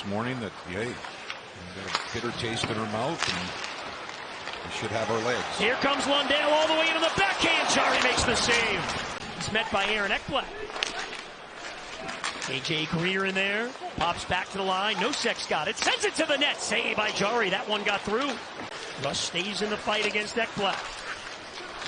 morning that, hey, we've got a bitter taste in our mouth and we should have our legs. Here comes Lundell all the way into the backhand. Jarry makes the save. He's met by Aaron Ekblad. AJ Greer in there. Pops back to the line. Nosek's got it. Sends it to the net. Save by Jarry. That one got through. Russ stays in the fight against Ekblad.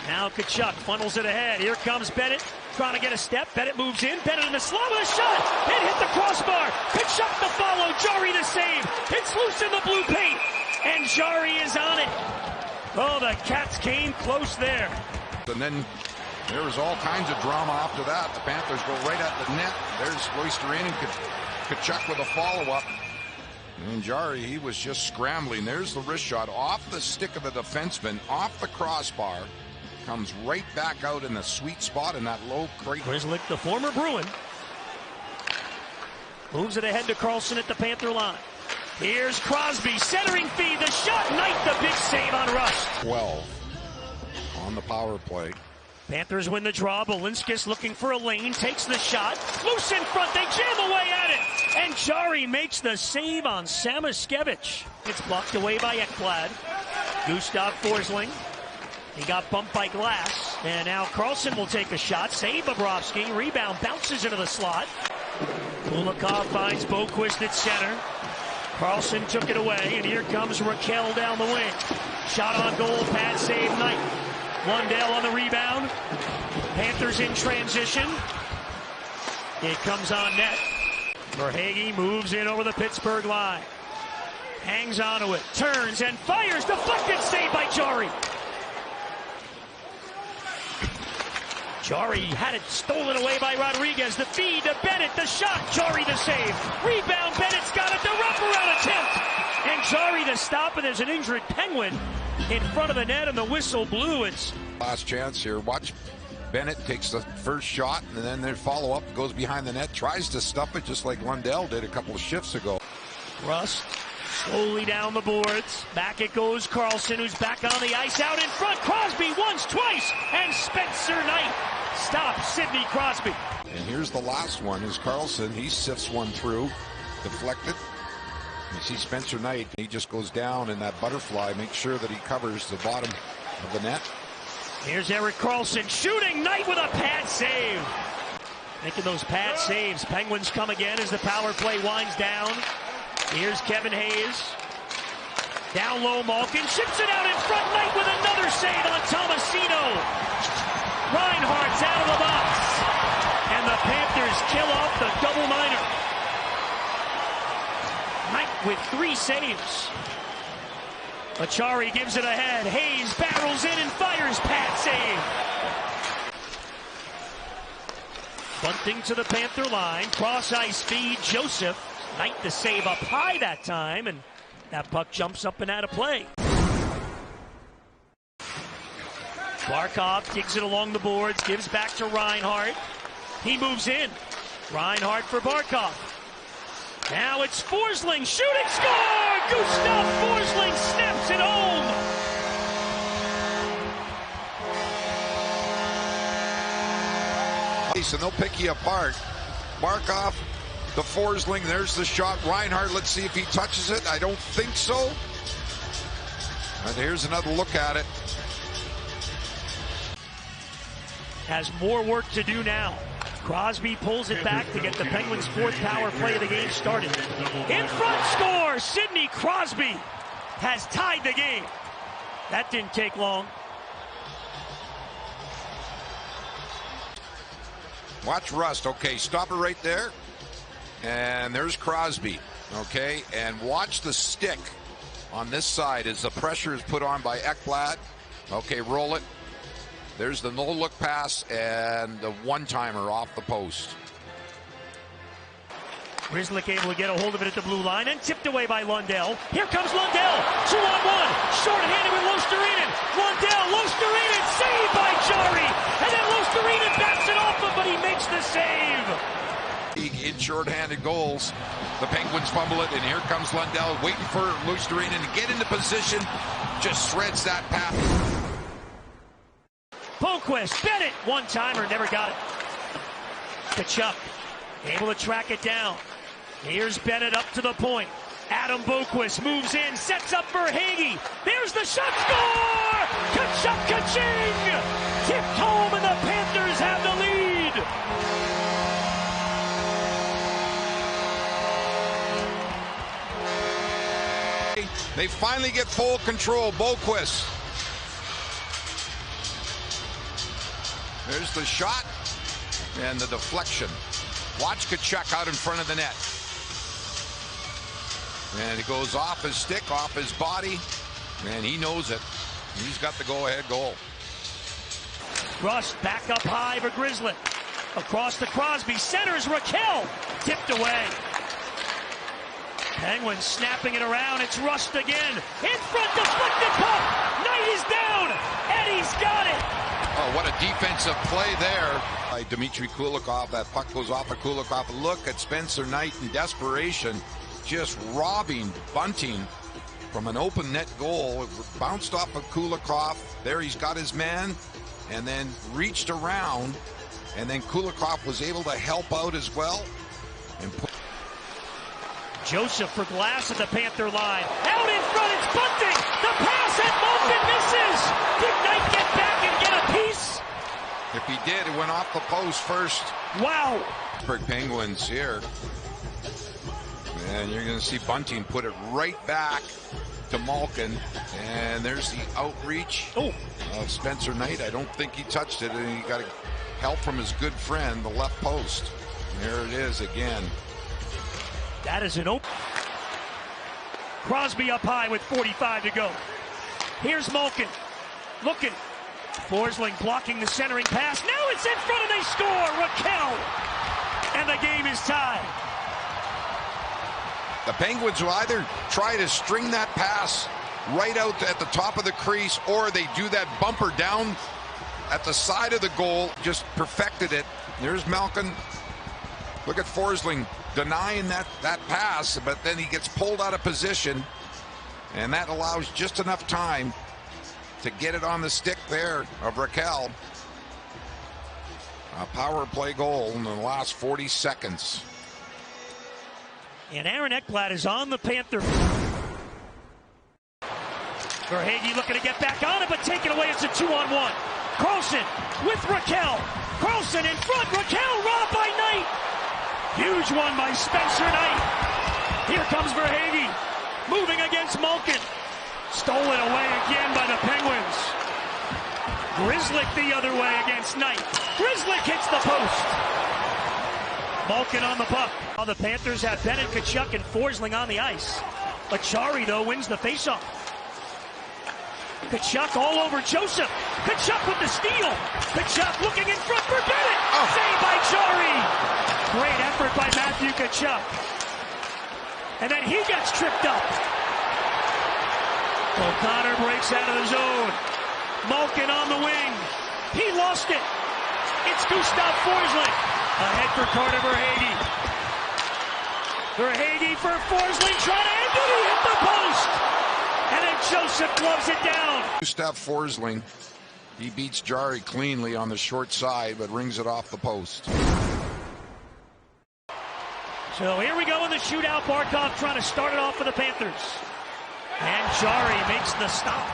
Now Tkachuk funnels it ahead. Here comes Bennett. Trying to get a step. Bennett moves in. Bennett in the slot with a shot. It hit the crossbar. Tkachuk the follow. Jarry the save. It's loose in the blue paint. And Jarry is on it. Oh, the Cats came close there. And then there was all kinds of drama after that. The Panthers go right at the net. There's Luostarinen and Tkachuk with a follow-up. And Jarry, he was just scrambling. There's the wrist shot off the stick of the defenseman, off the crossbar. Comes right back out in the sweet spot in that low crate. Grzelcyk, the former Bruin, moves it ahead to Karlsson at the Panther line. Here's Crosby, centering feed, the shot, Knight, the big save on Rust. 12 on the power play. Panthers win the draw. Balinskis looking for a lane, takes the shot. Loose in front, they jam away at it. And Jarry makes the save on Samoskevich. It's blocked away by Ekblad. Gustav Forsling. He got bumped by Glass. And now Karlsson will take a shot. Save Bobrovsky. Rebound bounces into the slot. Kulikov finds Boqvist at center. Karlsson took it away, and here comes Raquel down the wing. Shot on goal, pad save, Knight. Lundell on the rebound. Panthers in transition. It comes on net. Verhaeghe moves in over the Pittsburgh line. Hangs onto it, turns and fires. Deflected, save by Jarry. Jarry had it stolen away by Rodriguez. The feed to Bennett, the shot, Jarry the save. Rebound, Bennett's got it, the wraparound attempt. And Jarry the stop, and there's an injured Penguin in front of the net, and the whistle blew. It's last chance here. Watch Bennett takes the first shot, and then their follow-up goes behind the net, tries to stuff it just like Lundell did a couple of shifts ago. Rust slowly down the boards. Back it goes Karlsson, who's back on the ice, out in front. Crosby once, twice, and Spencer Knight stops Sidney Crosby. And here's the last one is Karlsson. He sifts one through, deflected. You see Spencer Knight, he just goes down in that butterfly, makes sure that he covers the bottom of the net. Here's Erik Karlsson shooting, Knight with a pad save. Making those pad saves. Penguins come again as the power play winds down. Here's Kevin Hayes. Down low, Malkin chips it out in front. Knight with another save on Tomasino. Reinhardt's out of the box. And the Panthers kill off the double-niner. Knight with 3 saves. Acciari gives it ahead. Hayes barrels in and fires. Pad save. Bunting to the Panther line. Cross-ice feed. Joseph. Knight the save up high that time, and that puck jumps up and out of play. Barkov digs it along the boards, gives back to Reinhardt. He moves in. Reinhardt for Barkov. Now it's Forsling, shooting, score! Gustav Forsling snaps it home! And they'll pick you apart. Barkov, the Forsling, there's the shot. Reinhardt, let's see if he touches it. I don't think so. And here's another look at it. Has more work to do now. Crosby pulls it back to get the Penguins' 4th power play of the game started. In front, score! Sidney Crosby has tied the game. That didn't take long. Watch Rust. Okay, stop it right there. And there's Crosby. Okay, and watch the stick on this side as the pressure is put on by Ekblad. Okay, roll it. There's the no-look pass and the one-timer off the post. Grzelcyk able to get a hold of it at the blue line and tipped away by Lundell. Here comes Lundell. 2-on-1. Short-handed with Luostarinen. Lundell, Luostarinen, saved by Jarry. And then Luostarinen backs it off him, but he makes the save. In short-handed goals, the Penguins fumble it, and here comes Lundell waiting for Luostarinen to get into position. Just shreds that pass. Boqvist, Bennett, one-timer, never got it. Tkachuk, able to track it down. Here's Bennett up to the point. Adam Boqvist moves in, sets up for Hagee. There's the shot, score! Tkachuk, ka-ching! Tipped home, and the Panthers have the lead. They finally get full control. Boqvist. There's the shot and the deflection. Watch Tkachuk out in front of the net. And it goes off his stick, off his body, and he knows it. He's got the go-ahead goal. Rust back up high for Grizzly. Across to Crosby, centers Raquel, tipped away. Penguins snapping it around, it's Rust again. In front, deflected puck, Knight is down, and he's got it. Oh, what a defensive play there by Dmitry Kulikov. That puck goes off of Kulikov. Look at Spencer Knight in desperation, just robbing Bunting from an open net goal. It bounced off of Kulikov. There he's got his man, and then reached around, and then Kulikov was able to help out as well. And Joseph for Glass at the Panther line. Out in front, it's Bunting. The pass, and Malkin misses. Did Knight get back and get a piece? If he did, it went off the post first. Wow. Pittsburgh Penguins here. And you're going to see Bunting put it right back to Malkin. And there's the outreach of Spencer Knight. I don't think he touched it, and he got help from his good friend, the left post. There it is again. That is an open. Crosby up high with 45 to go. Here's Malkin. Looking. Forsling blocking the centering pass. Now it's in front and they score. Raquel. And the game is tied. The Penguins will either try to string that pass right out at the top of the crease, or they do that bumper down at the side of the goal. Just perfected it. There's Malkin. Look at Forsling denying that pass, but then he gets pulled out of position, and that allows just enough time to get it on the stick there of Raquel. A power play goal in the last 40 seconds. And Aaron Ekblad is on the Panther. Verhaeghe looking to get back on it, but taken away. It's a 2-on-1. Carlson with Raquel. Carlson in front. Raquel robbed by Knight. Huge one by Spencer Knight. Here comes Verhaeghe. Moving against Malkin. Stolen away again by the Penguins. Grzelcyk the other way against Knight. Grzelcyk hits the post. Malkin on the puck. Now the Panthers have Bennett, Tkachuk, and Forsling on the ice. Acciari, though, wins the faceoff. Tkachuk all over Joseph. Tkachuk with the steal. Tkachuk looking in front for Bennett. Saved by Jarry. Great effort by Matthew Tkachuk. And then he gets tripped up. O'Connor breaks out of the zone. Malkin on the wing. He lost it. It's Gustav Forsling. Ahead for Carter Verhaeghe. Verhaeghe for Forsling, trying to end it. He hit the post. And then Joseph gloves it down. Gustav Forsling, he beats Jarry cleanly on the short side, but rings it off the post. So here we go in the shootout. Barkov trying to start it off for the Panthers. And Jarry makes the stop.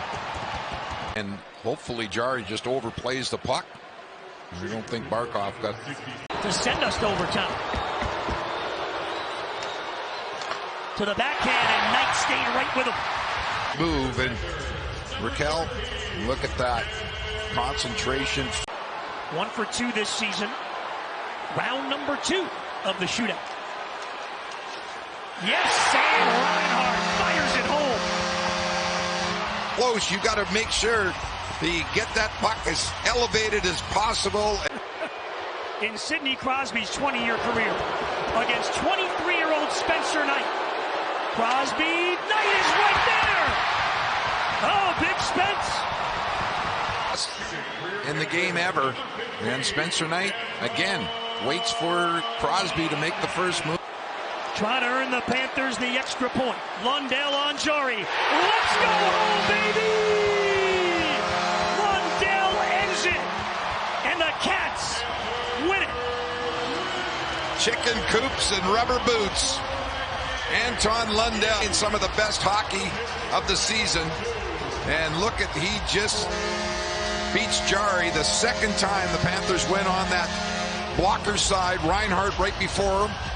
And hopefully Jarry just overplays the puck. We don't think Barkov got to send us to overtime. To the backhand, and Knight stayed right with him. Move, and Raquel, look at that concentration. 1 for 2 this season. Round number 2 of the shootout. Yes, Sam Reinhart fires it home. Close, you got to make sure that you get that puck as elevated as possible. In Sidney Crosby's 20-year career against 23-year-old Spencer Knight. Crosby, Knight is right there. Oh, big Spence. In the game ever. And Spencer Knight, again, waits for Crosby to make the first move. Trying to earn the Panthers the extra point. Lundell on Jarry. Let's go home, baby! Lundell ends it. And the Cats win it. Chicken coops and rubber boots. Anton Lundell in some of the best hockey of the season. And look at, he just beats Jarry the second time the Panthers went on that blocker side. Reinhart right before him.